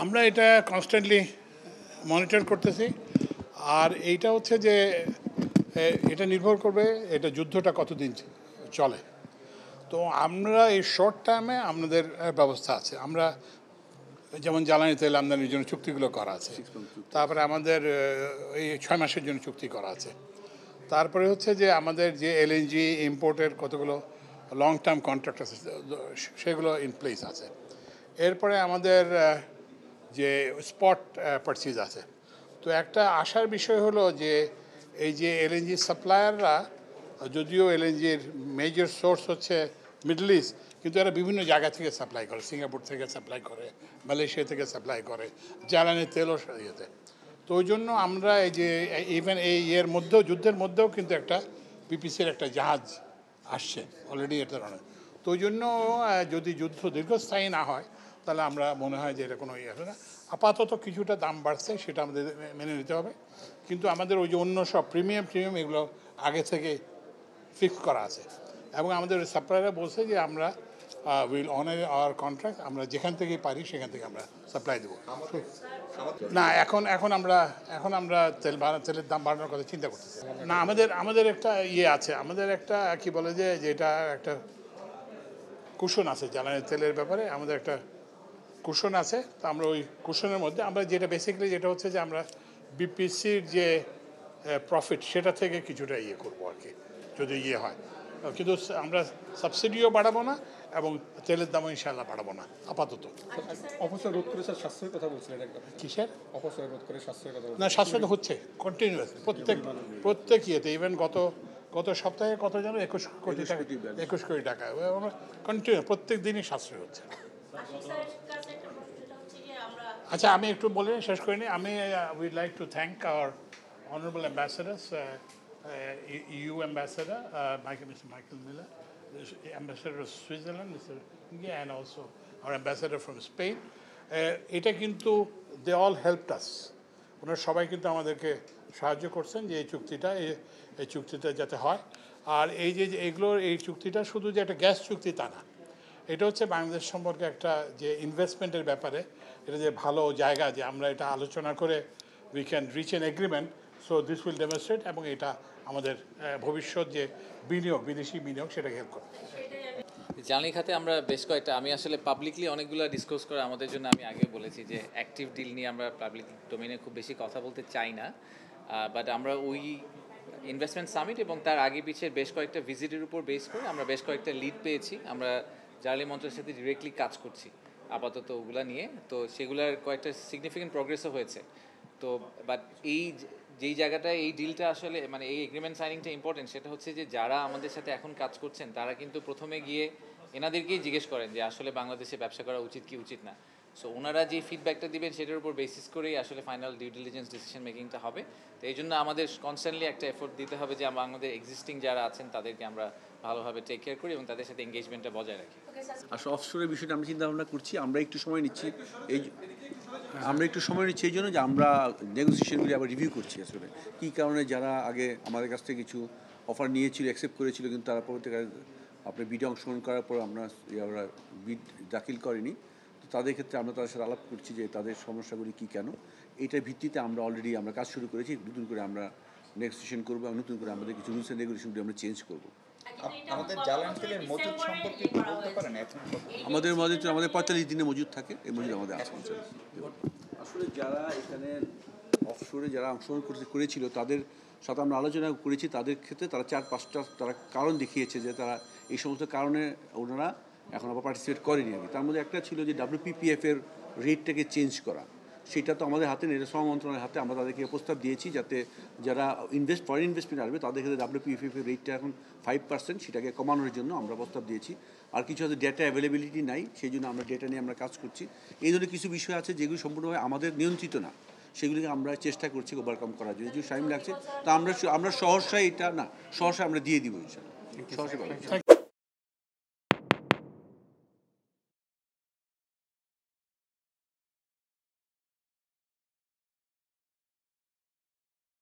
আমরা এটা constantly monitor করতেছি। আর এইটা হচ্ছে যে এটা নির্ভর করবে এটা যুদ্ধটা কতদিন চলে। তো আমরা এই শর্ট টাইমে আমাদের ব্যবস্থা আছে। আমরা যেমন জ্বালানি তেল আমদানির জন্য চুক্তিগুলো করা আছে, তারপরে আমাদের এই 6 মাসের জন্য চুক্তি করা আছে। তারপরে হচ্ছে যে আমাদের যে এলএনজি ইম্পোর্টের কতগুলো লং টার্ম কন্ট্রাক্ট আছে সেগুলো ইন প্লেস আছে। এরপরে আমাদের যে স্পট পারচেজ আছে। তো একটা আশার বিষয় হলো যে এই যে এলএনজি সাপ্লায়াররা, যদিও এলএনজির মেজর সোর্স হচ্ছে মিডল ইস্ট, কিন্তু এরা বিভিন্ন জায়গা থেকে সাপ্লাই করে, সিঙ্গাপুর থেকে সাপ্লাই করে, মালয়েশিয়া থেকে সাপ্লাই করে, জ্বালানি তেলও ইয়েতে। তো ওই জন্য আমরা এই যে ইভেন এই ইয়ের মধ্যেও, যুদ্ধের মধ্যেও কিন্তু একটা পিপিসির একটা জাহাজ আসছে অলরেডি এটা অনেক। তো ওই জন্য যদি যুদ্ধ দীর্ঘস্থায়ী না হয় তাহলে আমরা মনে হয় যে এটা কোনো ইয়ে হবে না। আপাতত কিছুটা দাম বাড়ছে, সেটা আমাদের মেনে নিতে হবে। কিন্তু আমাদের ওই যে অন্য সব প্রিমিয়াম এগুলো আগে থেকে ফিক্স করা আছে, এবং আমাদের সাপ্লায়াররা বলছে যে আমরা উইল অনার আওয়ার কন্ট্রাক্ট, আমরা যেখান থেকেই পারি সেখান থেকে আমরা সাপ্লাই দেবো। না, এখন আমরা তেলের দাম বাড়ানোর কথা চিন্তা করতেছি না। আমাদের একটা ইয়ে আছে, আমাদের একটা কি বলে যে যেটা একটা কুশন আছে জ্বালানি তেলের ব্যাপারে, আমাদের একটা কুশন আছে। তো আমরা ওই কুশনের মধ্যে আমরা যেটা বেসিক্যালি যেটা হচ্ছে যে আমরা বিপিসির যে প্রফিট সেটা থেকে কিছুটা ইয়ে করবো আর কি, যদি ইয়ে হয়। কিন্তু আমরা সাবসিডিও বাড়াবো না এবং তেলের দামও ইনশাআল্লাহ বাড়াবো না আপাতত। অপচয় রোধ করে সাশ্রয়ের কথা বলছিলেন একটা। কিসের অপচয় রোধ করে সাশ্রয়ের কথা? না, সাশ্রয় হচ্ছে কন্টিনিউয়াস প্রত্যেক ইয়েতে। ইভেন গত সপ্তাহে কত যেন 21 কোটি টাকা কন্টিনিউ প্রত্যেক দিনই সাশ্রয় হচ্ছে। আচ্ছা, আমি একটু বলে শেষ করিনি। আমি weed like to thank hour honourable ambassadors, EU ambassador, Mr. Michael Miller, the ambassador of Switzerland, Mr. Inge, and also our ambassador from Spain. এটা কিন্তু they all helped us. ওনারা সবাই কিন্তু আমাদেরকে সাহায্য করছেন যে এই চুক্তিটা যাতে হয়। আর এই যে এই চুক্তিটা শুধু যে একটা গ্যাস চুক্তি তা না, এটা হচ্ছে বাংলাদেশ সম্পর্কে একটা যে ইনভেস্টমেন্টের ব্যাপারে এটা যে ভালো জায়গা, যে আমরা এটা আলোচনা করে we can reach N agreement. So this will demonstrate, এবং এটা আমাদের ভবিষ্যৎ যে বিদেশি বিনিয়োগ সেটাকে হেল্প করবে। জ্বালানি খাতে আমরা বেশ কয়েকটা, আমি আসলে পাবলিকলি অনেকগুলো ডিসকাস করে আমাদের জন্য, আমি আগে বলেছি যে অ্যাক্টিভ ডিল নিয়ে আমরা পাবলিক ডোমেইনে খুব বেশি কথা বলতে চাই না। বাট আমরা ওই ইনভেস্টমেন্ট সামিট এবং তার আগে পিছের বেশ কয়েকটা ভিজিটের উপর বেস করে আমরা বেশ কয়েকটা লিড পেয়েছি। আমরা জ্বালানি মন্ত্রণালয়ের সাথে ডিরেক্টলি কাজ করছি আপাতত ওগুলা নিয়ে। তো সেগুলোর কয়েকটা সিগনিফিকেন্ট প্রগ্রেসও হয়েছে। তো বাট যেই জায়গাটায় এই ডিলটা আসলে মানে এই এগ্রিমেন্ট সাইনিংটা ইম্পর্টেন্ট, সেটা হচ্ছে যে যারা আমাদের সাথে এখন কাজ করছেন তারা কিন্তু প্রথমে গিয়ে এনাদেরকেই জিজ্ঞেস করেন যে আসলে বাংলাদেশে ব্যবসা করা উচিত কি উচিত না। সো ওনারা যে ফিডব্যাকটা দিবেন সেটার উপর বেসিস করেই আসলে ফাইনাল ডিউ ডিলিজেন্স ডিসিশন মেকিংটা হবে। তো এই জন্য আমাদের কনস্ট্যান্টলি একটা এফোর্ট দিতে হবে যে আমাদের এক্সিস্টিং যারা আছেন তাদেরকে আমরা ভালোভাবে টেক কেয়ার করি এবং তাদের সাথে এঙ্গেজমেন্টটা বজায় রাখি। আসলে অফশোরের বিষয়টা আমরা চিন্তা ভাবনা করছি, আমরা একটু সময় নিচ্ছি এই জন্য যে আমরা নেগোসিয়েশনগুলি আবার রিভিউ করছি আসলে কী কারণে যারা আগে আমাদের কাছ থেকে কিছু অফার নিয়েছিল, অ্যাকসেপ্ট করেছিল, কিন্তু তারা পরবর্তীকালে আপনার বিডে অংশগ্রহণ করার পর আমরা বিড দাখিল করিনি। তো তাদের ক্ষেত্রে আমরা তাদের সাথে আলাপ করছি যে তাদের সমস্যাগুলি কী কেন। এইটার ভিত্তিতে আমরা অলরেডি কাজ শুরু করেছি। নতুন করে আমরা নেগোসিয়েশন করবো এবং নতুন করে আমাদের কিছু রুলস অ্যান্ড রেগুলেশনগুলি আমরা চেঞ্জ করবো। আমাদের জ্বালানি তেলের মজুদ সম্পর্কে বলতে পারেন? আমাদের 45 দিনে মজুদ থাকে, এই মজুদ আমাদের আছে। আসলে যারা এখানে অফশোরে যারা অংশগ্রহণ করেছিল তাদের সাথে আমরা আলোচনা করেছি। তাদের ক্ষেত্রে তারা 4-5টা তারা কারণ দেখিয়েছে যে তারা এই সমস্ত কারণে ওনারা এখন আবার পার্টিসিপেট করেনি আর কি। তার মধ্যে একটা ছিল যে WPPF এর রেটটাকে চেঞ্জ করা। সেটা তো আমাদের হাতে নেই, শ্রম মন্ত্রণালয়ের হাতে। আমরা তাদেরকে প্রস্তাব দিয়েছি যাতে যারা ফরেন ইনভেস্টমেন্ট আসবে তাদের ক্ষেত্রে WPPF এর রেটটা এখন 5%, সেটাকে কমানোর জন্য আমরা প্রস্তাব দিয়েছি। আর কিছু হয়তো ডেটা অ্যাভেলেবিলিটি নাই, সেই জন্য আমরা ডেটা নিয়ে আমরা কাজ করছি। এই ধরনের কিছু বিষয় আছে যেগুলো সম্পূর্ণভাবে আমাদের নিয়ন্ত্রিত না, সেগুলিকে আমরা চেষ্টা করছি ওভারকাম করার জন্য। যে টাইম লাগছে তা আমরা সহসায় আমরা দিয়ে দিব ইনশাআল্লাহ। সহসায়